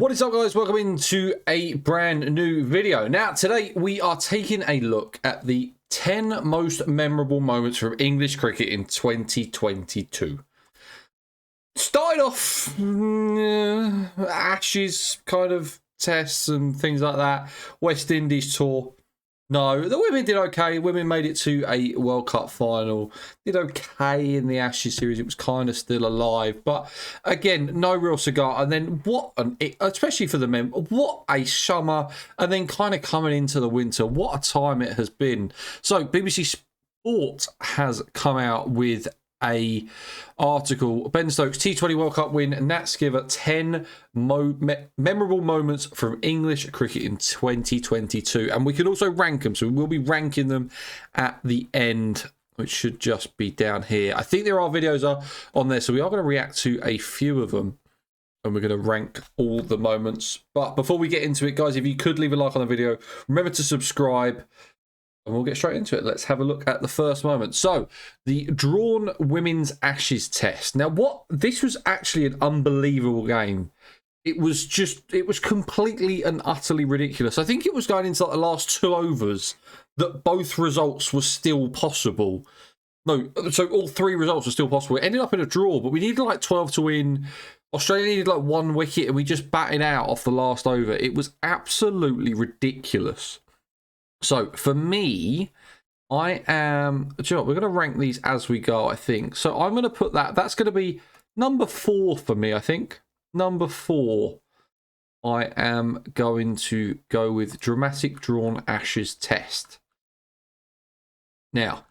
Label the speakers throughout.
Speaker 1: What is up, guys? Welcome into a brand new video. Now, today we are taking a look at the 10 most memorable moments from English cricket in 2022. Started off Ashes kind of tests and things like that. West Indies tour. No, the women did okay. Women made it to a World Cup final. Did okay in the Ashes series. It was kind of still alive. But again, no real cigar. And then especially for the men, what a summer. And then kind of coming into the winter. What a time it has been. So BBC Sport has come out with a article. Ben Stokes T20 World Cup win. Nat Skiver 10 memorable moments from English cricket in 2022, and we can also rank them, so we will be ranking them at the end, which should just be down here. I think there are videos on there, so we are going to react to a few of them and we're going to rank all the moments. But before we get into it, guys, if you could leave a like on the video, remember to subscribe. And we'll get straight into it. Let's have a look at the first moment. So, the drawn women's Ashes test. Now, this was actually an unbelievable game. It was completely and utterly ridiculous. I think it was going into like the last 2 overs that both results were still possible. No, so all 3 results were still possible. It ended up in a draw, but we needed like 12 to win. Australia needed like 1 wicket, and we just batted out off the last over. It was absolutely ridiculous. So, for me, I am... Do you know what? We're going to rank these as we go, I think. So, I'm going to put that's going to be number 4 for me, I think. Number 4, I am going to go with Dramatic Drawn Ashes Test. Now,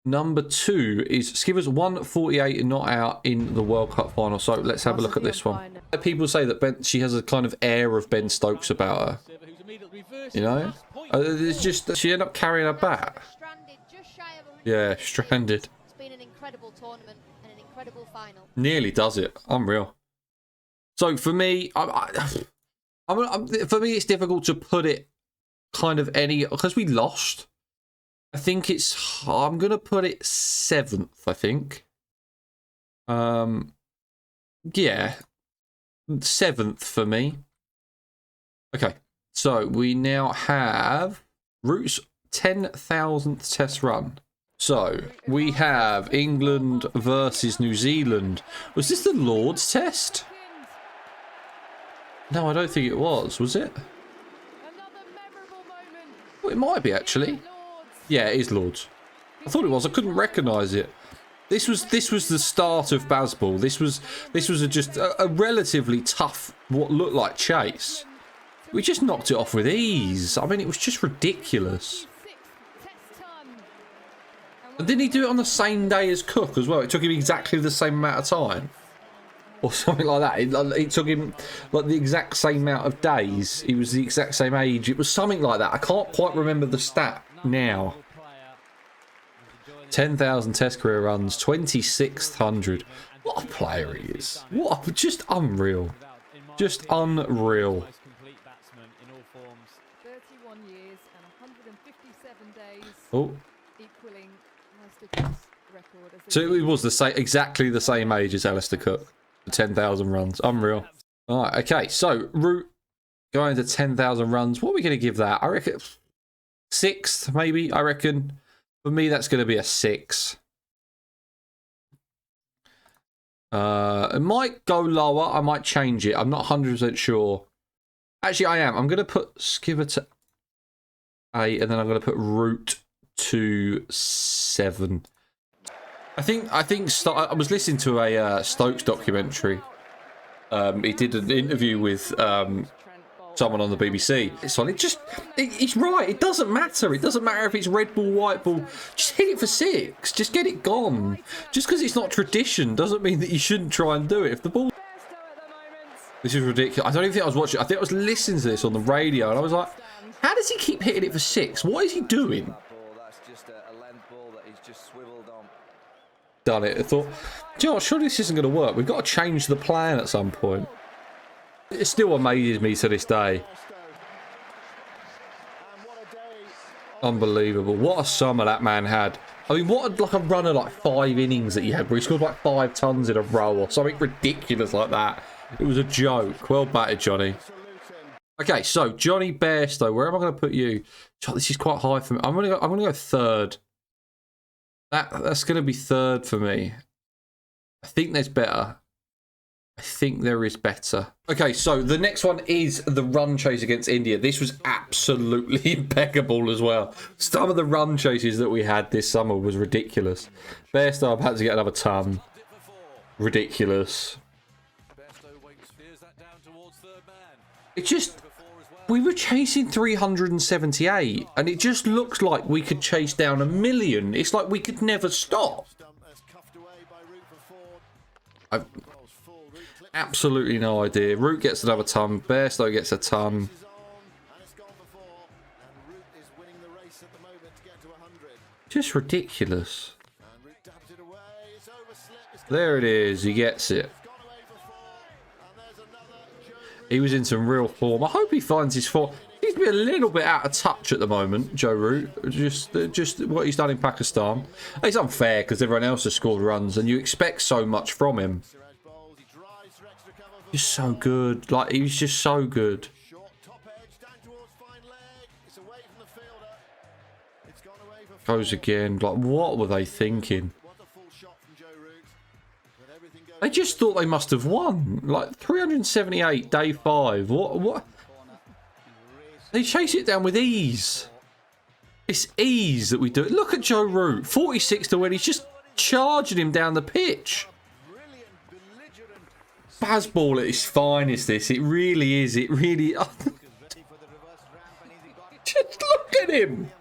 Speaker 1: number 2 is Skiver's 148 not out in the World Cup final. So, let's have a look at this one. People say that she has a kind of air of Ben Stokes about her. You know? It's just she ended up carrying her bat. Yeah, stranded.
Speaker 2: It's been an incredible tournament and an incredible final.
Speaker 1: Nearly does it. Unreal. So for me, for me, it's difficult to put it kind of any, because we lost. I think I'm gonna put it 7th. I think. Yeah, 7th for me. Okay. So, we now have Root's 10,000th test run. So, we have England versus New Zealand. Was this the Lord's test? No, I don't think it was it? Well, it might be, actually. Yeah, it is Lord's. I thought it was. I couldn't recognise it. This was the start of Bazball. This was just a relatively tough, what looked like chase. We just knocked it off with ease. I mean, it was just ridiculous. And didn't he do it on the same day as Cook as well? It took him exactly the same amount of time. Or something like that. It took him like the exact same amount of days. He was the exact same age. It was something like that. I can't quite remember the stat now. 10,000 test career runs, 2600. What a player he is. Just unreal. Just unreal. Oh. So it was exactly the same age as Alistair Cook. 10,000 runs. Unreal. All right, okay. So, Root going to 10,000 runs. What are we going to give that? I reckon 6th, maybe. I reckon. For me, that's going to be a 6. It might go lower. I might change it. I'm not 100% sure. Actually, I am. I'm going to put Skiver to 8, and then I'm going to put Root to 7. I think I was listening to a Stokes documentary. He did an interview with someone on the BBC. He's right. It doesn't matter. It doesn't matter if it's red ball, white ball. Just hit it for 6. Just get it gone. Just because it's not tradition doesn't mean that you shouldn't try and do it. If the ball... This is ridiculous. I don't even think I was watching. I think I was listening to this on the radio, and I was like, how does he keep hitting it for 6? What is he doing? Done it. I thought, do you know what? Surely this isn't going to work. We've got to change the plan at some point. It still amazes me to this day. Unbelievable. What a summer that man had. I mean, what like a run of like 5 innings that he had where he scored like 5 tons in a row or something ridiculous like that. It was a joke. Well batted, Johnny. Okay, so Johnny Bairstow, where am I going to put you? God, this is quite high for me. I'm going to go third. That's going to be third for me. I think there's better. I think there is better. Okay, so the next one is the run chase against India. This was absolutely impeccable as well. Some of the run chases that we had this summer was ridiculous. Bairstow had to get another ton. Ridiculous. It just... We were chasing 378, and it just looks like we could chase down 1 million. It's like we could never stop. I've absolutely no idea. Root gets another ton. Bairstow gets a ton. Just ridiculous. There it is. He gets it. He was in some real form. I hope he finds his form. He's been a little bit out of touch at the moment, Joe Root. Just what he's done in Pakistan. It's unfair because everyone else has scored runs and you expect so much from him. Just so good. Like, he was just so good. Goes again. Like, what were they thinking? They just thought they must have won. Like, 378, day 5. What? They chase it down with ease. It's ease that we do it. Look at Joe Root. 46 to win. He's just charging him down the pitch. Bazball at its finest, this. It really is. It really... Just look at him.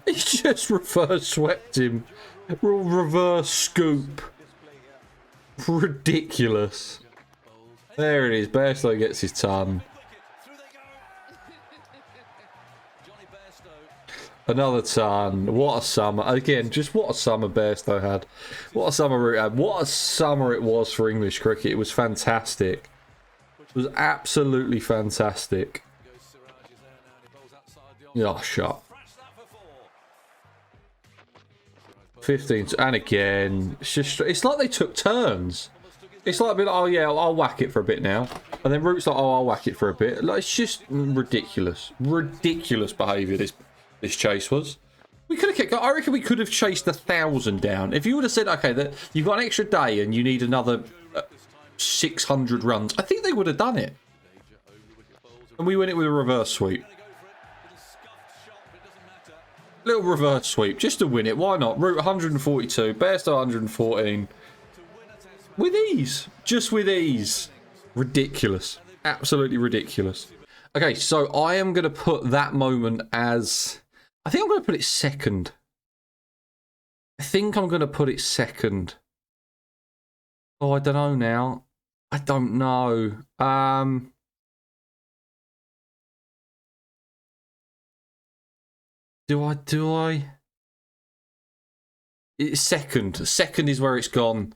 Speaker 1: He's just reverse swept him. Reverse scoop. Ridiculous. There it is. Bairstow gets his ton. Another ton. What a summer. Again, just what a summer Bairstow had. What a summer Root had. What a summer it was for English cricket. It was fantastic. It was absolutely fantastic. Oh, shut. 15, and again, it's like they took turns. It's like, oh yeah, I'll whack it for a bit now. And then Root's like, oh, I'll whack it for a bit. Like, it's just ridiculous. Ridiculous behaviour this chase was. We could have kept, I reckon we could have chased 1,000 down. If you would have said, okay, that you've got an extra day and you need another 600 runs, I think they would have done it. And we win it with a reverse sweep. Little reverse sweep, just to win it. Why not? Root 142, Bairstow 114. With ease. Just with ease. Ridiculous. Absolutely ridiculous. Okay, so I am going to put that moment as... I think I'm going to put it second. I think I'm going to put it second. Oh, I don't know now. I don't know. Do I? It's second. Second is where it's gone.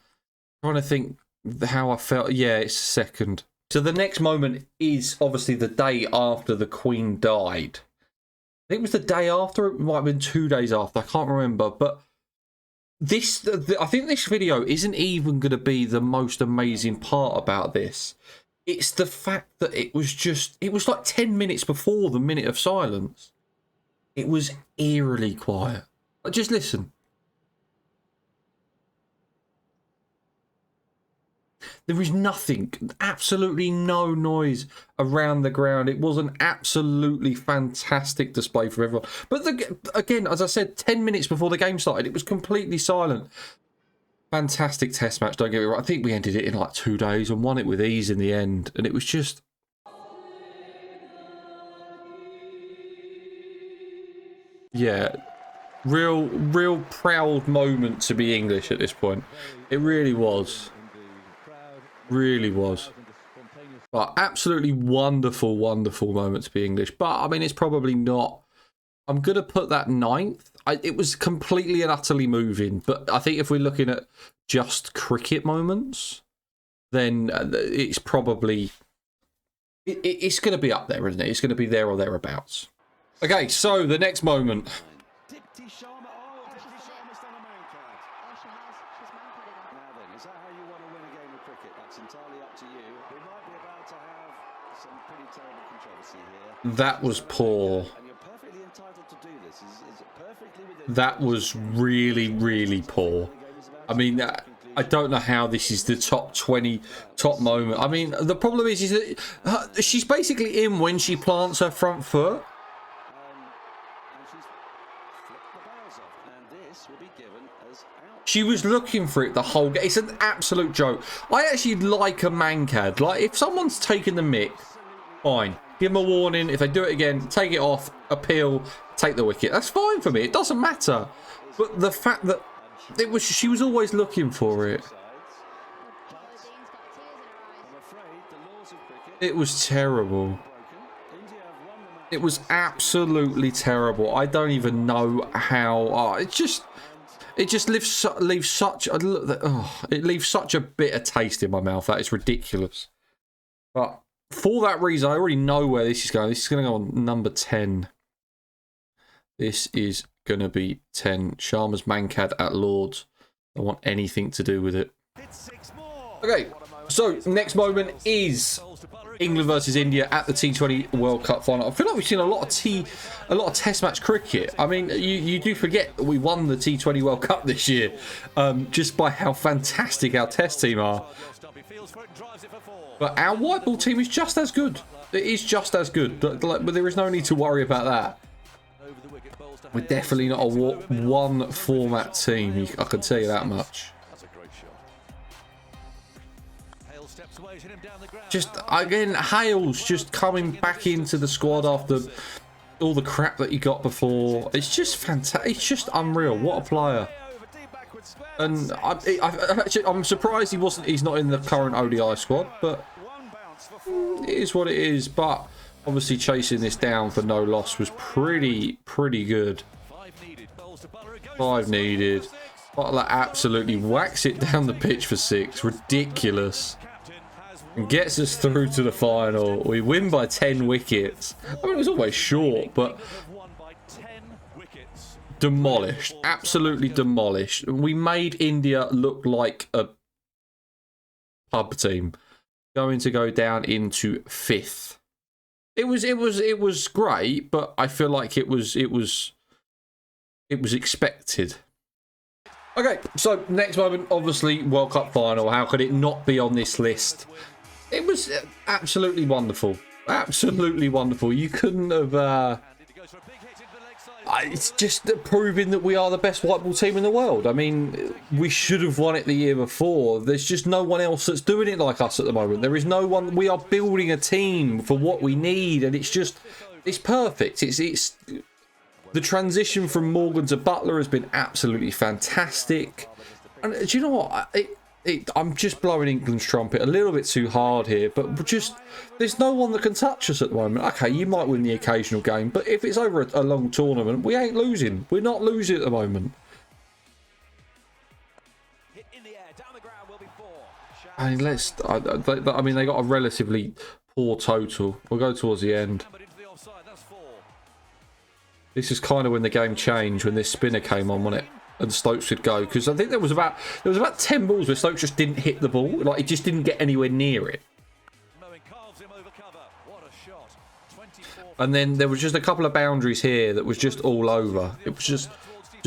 Speaker 1: I'm trying to think how I felt. Yeah, it's second. So the next moment is obviously the day after the Queen died. I think it was the day after. It might have been 2 days after. I can't remember. But this, I think this video isn't even going to be the most amazing part about this. It's the fact that it was like 10 minutes before the minute of silence. It was eerily quiet. Just listen. There is nothing, absolutely no noise around the ground. It was an absolutely fantastic display for everyone. But again, as I said, 10 minutes before the game started, it was completely silent. Fantastic test match, don't get me wrong. I think we ended it in like 2 days and won it with ease in the end. And it was just... Yeah, real proud moment to be English at this point. It really was. Really was. But absolutely wonderful, wonderful moment to be English. But, I mean, it's probably not... I'm going to put that 9th. It was completely and utterly moving. But I think if we're looking at just cricket moments, then it's probably... It's going to be up there, isn't it? It's going to be there or thereabouts. Okay, so the next moment.
Speaker 3: Now then, is that how you want to win a game of cricket? That's entirely up to you.
Speaker 1: That was poor. That was really, really poor. I mean, I don't know how this is the top 20 top moment. I mean, the problem is that she's basically in when she plants her front foot. She was looking for it the whole game. It's an absolute joke. I actually like a mancad. Like, if someone's taking the mick, fine. Give them a warning. If they do it again, take it off, appeal, take the wicket. That's fine for me. It doesn't matter. But the fact that she was always looking for it. It was terrible. It was absolutely terrible. I don't even know how. It just leaves such a bitter taste in my mouth. That is ridiculous. But for that reason, I already know where this is going. This is going to go on number 10. This is going to be 10. Sharma's mancad at Lords. I don't want anything to do with it. Okay, so next moment is England versus India at the T20 World Cup final. I feel like we've seen a lot of Test match cricket. I mean, you do forget that we won the T20 World Cup this year, just by how fantastic our Test team are. But our white ball team is just as good. It is just as good, but there is no need to worry about that. We're definitely not a one format team. I can tell you that much. Just again, Hale's just coming back into the squad after all the crap that he got before. It's just fantastic. It's just unreal. What a player! And I'm surprised he's not in the current ODI squad, but it is what it is. But obviously, chasing this down for no loss was pretty good. 5 needed. Butler absolutely whacks it down the pitch for 6. Ridiculous. And gets us through to the final. We win by 10 wickets. I mean, it was always short, but demolished. Absolutely demolished. We made India look like a pub team. Going to go down into 5th. It was great, but I feel like it was expected. Okay, so next moment, obviously World Cup final. How could it not be on this list? It was absolutely wonderful. Absolutely wonderful. You couldn't have... it's just proving that we are the best white ball team in the world. I mean, we should have won it the year before. There's just no one else that's doing it like us at the moment. There is no one... We are building a team for what we need, and it's just... It's perfect. It's the transition from Morgan to Butler has been absolutely fantastic. And do you know what? I'm just blowing England's trumpet a little bit too hard here, but just there's no one that can touch us at the moment. Okay, you might win the occasional game, but if it's over a long tournament, we ain't losing. We're not losing at the moment. I mean, they got a relatively poor total. We'll go towards the end. This is kind of when the game changed, when this spinner came on, wasn't it? And Stokes would go, because I think there was about 10 balls where Stokes just didn't hit the ball, like he just didn't get anywhere near it. And then there was just a couple of boundaries here that was just all over. It was just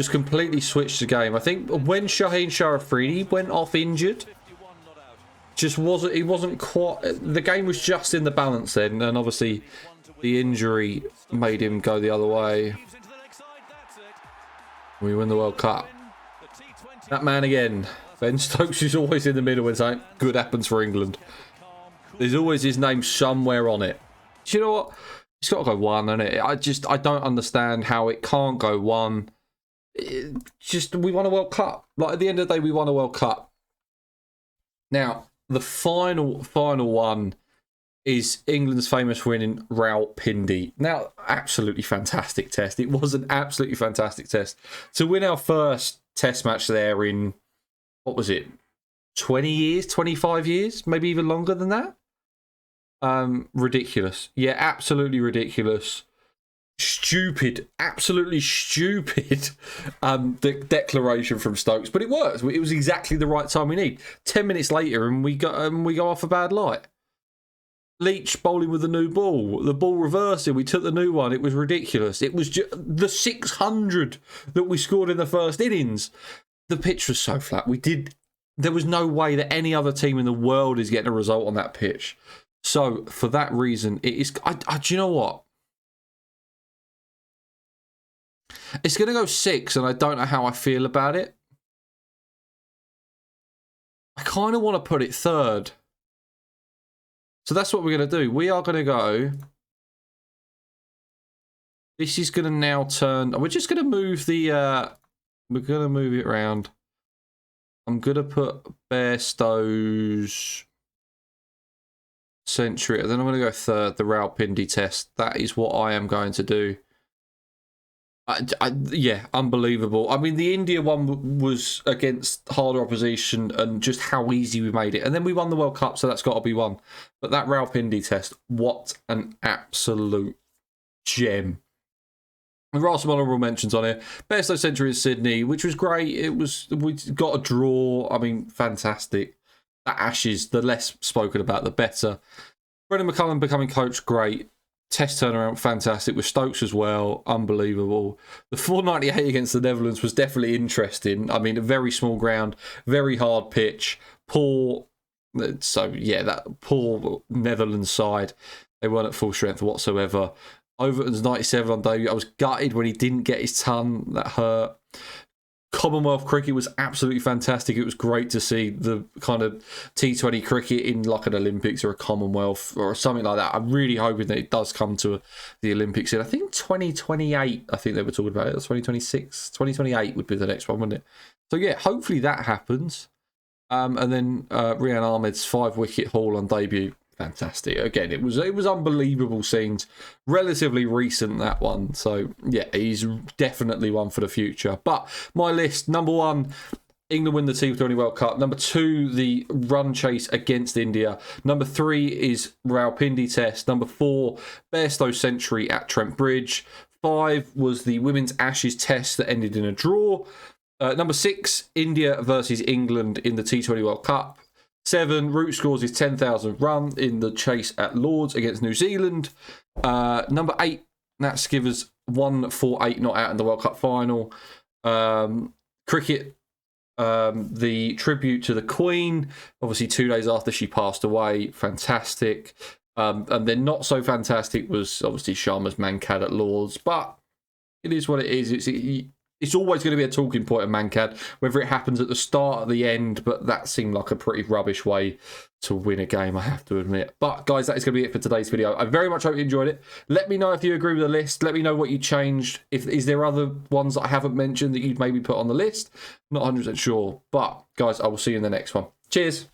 Speaker 1: completely switched the game. I think when Shaheen Shah Afridi went off injured, he wasn't quite. The game was just in the balance then, and obviously the injury made him go the other way. We win the World Cup. That man again. Ben Stokes is always in the middle when something good happens for England. There's always his name somewhere on it. Do you know what? It's got to go 1, isn't it? I don't understand how it can't go 1. We won a World Cup. Like, at the end of the day, we won a World Cup. Now, the final one is England's famous win in Rawalpindi. Now, absolutely fantastic test. It was an absolutely fantastic test. To win our first test match there in, what was it, 20 years, 25 years, maybe even longer than that? Ridiculous. Yeah, absolutely ridiculous. Stupid, absolutely stupid the declaration from Stokes, but it works. It was exactly the right time we need. 10 minutes later and we go off a bad light. Leach bowling with the new ball, the ball reversing. We took the new one. It was ridiculous. It was just the 600 that we scored in the first innings. The pitch was so flat. There was no way that any other team in the world is getting a result on that pitch. So for that reason, it is. Do you know what? It's going to go 6, and I don't know how I feel about it. I kind of want to put it 3rd. So that's what we're going to do. We are going to go. This is going to now turn. We're just going to move the. We're going to move it around. I'm going to put Bairstow's century. Then I'm going to go 3rd, the Rawalpindi test. That is what I am going to do. Yeah, unbelievable. I mean, the India one was against harder opposition and just how easy we made it. And then we won the World Cup, so that's got to be one. But that Rawalpindi test, what an absolute gem. There are some honourable mentions on here. Bairstow century in Sydney, which was great. We got a draw. I mean, fantastic. That Ashes, the less spoken about, the better. Brendan McCullum becoming coach, great. Test turnaround, fantastic. With Stokes as well, unbelievable. The 498 against the Netherlands was definitely interesting. I mean, a very small ground, very hard pitch, poor. So, yeah, that poor Netherlands side. They weren't at full strength whatsoever. Overton's 97 on debut. I was gutted when he didn't get his ton. That hurt. Commonwealth cricket was absolutely fantastic. It was great to see the kind of T20 cricket in like an Olympics or a Commonwealth or something like that. I'm really hoping that it does come to the Olympics in, I think, 2028. I think they were talking about it. 2026, 2028 would be the next one, wouldn't it? So yeah, hopefully that happens. And then Rian Ahmed's 5-wicket haul on debut. Fantastic. Again, it was unbelievable scenes. Relatively recent, that one. So, yeah, he's definitely one for the future. But my list, number 1, England win the T20 World Cup. Number 2, the run chase against India. Number 3 is Rawalpindi test. Number 4, Bairstow century at Trent Bridge. 5 was the women's Ashes test that ended in a draw. Number 6, India versus England in the T20 World Cup. 7, Root scores his 10,000th run in the chase at Lords against New Zealand. Number 8, Nat Skivers 148 not out in the World Cup final. Cricket, the tribute to the Queen, obviously 2 days after she passed away, fantastic. And then not so fantastic was obviously Sharma's Mankad at Lords, but it is what it is. It's always going to be a talking point of Mankad, whether it happens at the start or the end, but that seemed like a pretty rubbish way to win a game, I have to admit. But, guys, that is going to be it for today's video. I very much hope you enjoyed it. Let me know if you agree with the list. Let me know what you changed. Is there other ones that I haven't mentioned that you'd maybe put on the list? Not 100% sure. But, guys, I will see you in the next one. Cheers.